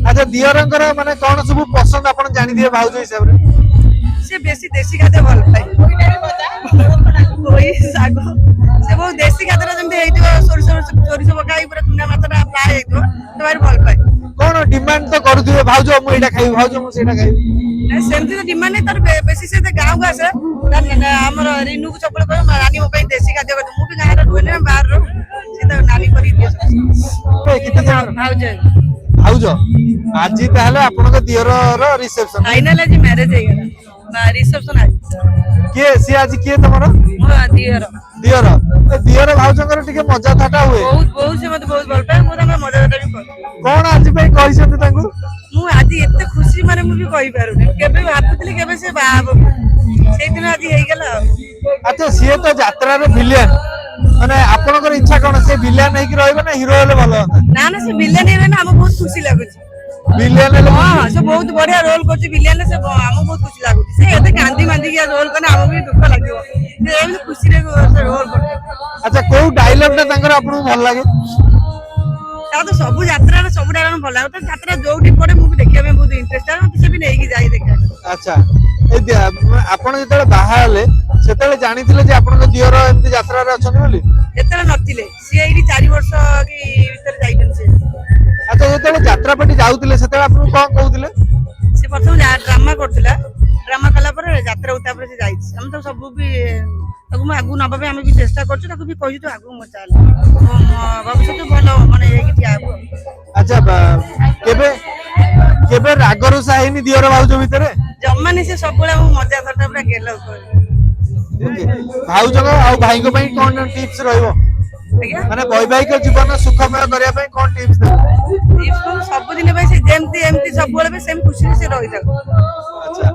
अच्छा दियरंकर माने कौन सब पसंद आपण जानि दिए भाउज हिसाब रे से बेसी देसी खाद्य भल पाए कोई साग से बहुत देसी खाद्य जमते हेइतो सोरिस पकाई पूरा चुना माछटा फ्राई हेइतो तो भारी भल पाए कौन डिमांड तो करूथिबे भाउज मु एटा खाइ भाउज मु सेटा खाइ नहीं सेमती तो डिमांड नहीं तार बेसी से गाँव को आसे हमर रिनू को चपल कह नानी मो देसी खाद्य कर मु भी गाँव रुहे ना बाहर रो से तो नानी करी दिए किते भाउज भाउज आज ताहले आपन दियर रो रिसेप्शन फाइनल आज मैरिज हे गला रिसेप्शन आज के सी आज के तमरो मो दियर दियर दियर भाउजंकर टिके मजा थाटा हुए बहुत बहुत से मत बहुत भल पाए मो तांका मजा थाटा भी कर कौन आज पे कहि छथि तांगु मु आज एते खुशी माने मु भी कहि पारुनी केबे भाबुतली केबे से बाब सेई दिन आज हे गेला अच्छा सी तो यात्रा रे विलेन माने आपनकर इच्छा कोन से विलेन नै कि रहबे ना हीरो हेले भलो ना ना से विलेन हेबे ना हम बहुत खुशी लागुची विलेन हेले हां से बहुत बढ़िया रोल करछि विलेन से हम बहुत खुशी लागुची से एते गांधी मांधी के रोल कने हम भी दुख लागियो से एबे खुशी रे रोल कर अच्छा को डायलॉग ना तांकर आपन भल लागे ता तो सब यात्रा रे सब डायलॉग भल लागो त यात्रा जोठी पड़े मु भी देखिया में बहुत इंटरेस्ट है से भी नहीं की जाई देखा अच्छा आपण जेतले बाहा हले सेतले जानिथिले जे आपण दियर एमती यात्रा रे अछन बोली एतले नथिले से एही 4 वर्ष की भीतर जाइछन से अच्छा जेतले यात्रा पटी जाउतिले सेतले आपण कोन कहउतिले से प्रथम ड्रामा करथिला ड्रामा कला पर यात्रा उता पर से जाइछ हम तो सब भी ताकू म आगु नबा हम भी चेष्टा करछु ताकू भी कहि तो आगु म चाल भविष्य तो भलो माने एकी ठिया अच्छा केबे केबे रागरु साहिनी दियर भाउज भितरे जम्मानी से सब बेला मजा करता पूरा गेलो भाउज आ भाई को पई कोन टिप्स रहइबो माने वैवाहिक जीवन सुखमय करिया पई कोन टिप्स देबो टिप्स को सब दिन भाई से जेमती एमती सब बेला भी सेम खुशी से रहि थाको अच्छा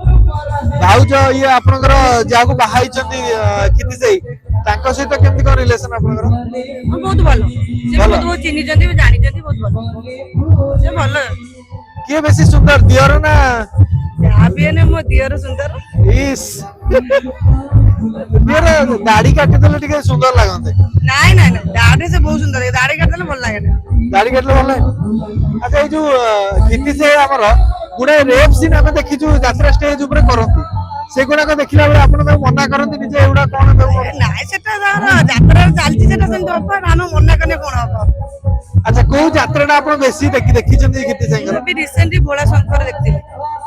भाउज ये आपनकर जाको बाहाई चंदी किति सही तांको सहित केमति को रिलेशन आपनकर बहुत भलो से बहुत चिन्नी जंदी भी जानि जंदी बहुत भलो से भलो के बेसी सुंदर दियर ना या भी ने मो दियर सुंदर इस दियर दाढ़ी काटे देले टिके सुंदर लागंते नहीं नहीं नहीं दाढ़ी से बहुत सुंदर है दाढ़ी काट देले भल लागे दाढ़ी काटले भल लागे अच्छा ए जो किति से हमर गुडे रेप सीन हम देखिछु यात्रा स्टेज ऊपर करंती से गुडा को देखिला बेले आपण तो मना करंती निजे एउडा कोन देबो नहीं सेटा यात्रा चलती सेटा सेन तो हम मना करने कोन हो अच्छा को यात्राटा आपण बेसी देखि चंदी किति संगर भी रिसेंटली भोला शंकर देखथिले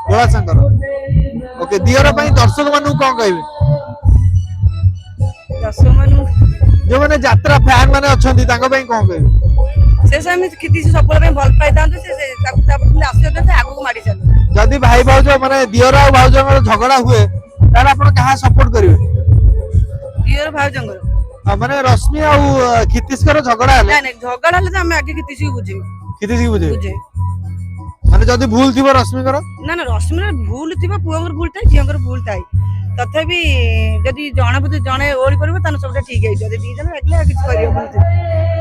भोला शंकर ओके दियर पई दर्शक मानु कोन कहबे दर्शक मानु जो माने यात्रा फैन माने अछंती तांको पई कोन कहबे से हम किति सब बेला भल पाइ तांतो से ताकू आसियो तो आगु को माडी चलो जदी भाई भाउज माने दियर आ भाउज झगड़ा हुए तार आपण कहा सपोर्ट करिवे दियर भाउजंगर माने रश्मि आ कितिस्कर झगड़ा हले नहीं झगड़ा हले तो हम आगे किति सी बुझे किति सी बुझे माने जदी भूल थिबो रश्मि कर ना ना रश्मि भूल थिबो पुअंगर भूल थाई झियंगर भूल थाई तथापि जदी जणे बुझे जणे ओली करबो तान सबटा ठीक है जदी दी जण एकले किछ करियो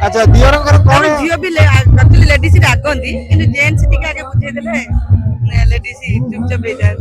अच्छा दियरंकर कोन झियो भी एक्चुअली लेडीज रागंती किंतु जेंट्स टिके आगे बुझे देले लेडीज चुपचाप हे जाय